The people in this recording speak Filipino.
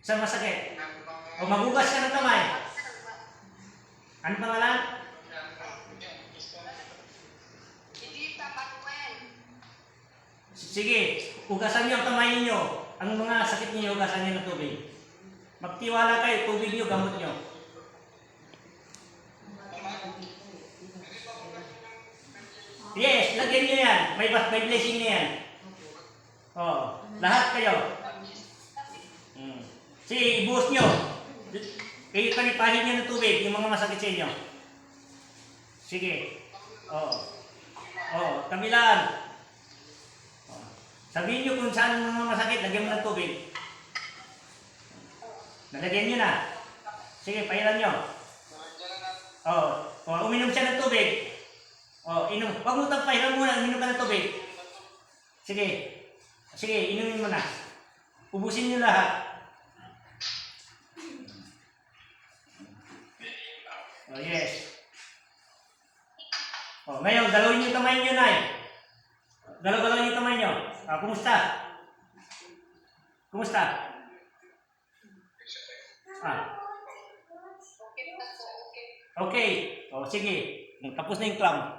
Saan masakit? O magugas ka ng kamay. Ano pangalan? Sige, ugasan niyo ang kamay ninyo. Ang mga sakit niyo, ugasan niyo ng tubig. Magtiwala kayo, tubig niyo, gamot niyo. Yes, lagyan niyo yan. May blessing niya yan. Oh, lahat kayo. Sige, ibuhos niyo. Kayo palipahin niyo ng tubig, yung mga masakit sa inyo. Sige. Kabilaan. Sabihin niyo kung saan mga masakit, lagyan mo ng tubig. Nalagyan niyo na. Sige, pahiran niyo. Uminom siya ng tubig. Inom. Huwag mo itang pahiran muna, uminom ka ng tubig. Sige, inumin mo na. Ubusin niyo lahat. Yes. Ngayon, galawin niyo kamay niyo, Nay. Galaw-galaw niyo kamay niyo. Kumusta? Kumusta? Okay. Sige. Tapos na yung clam.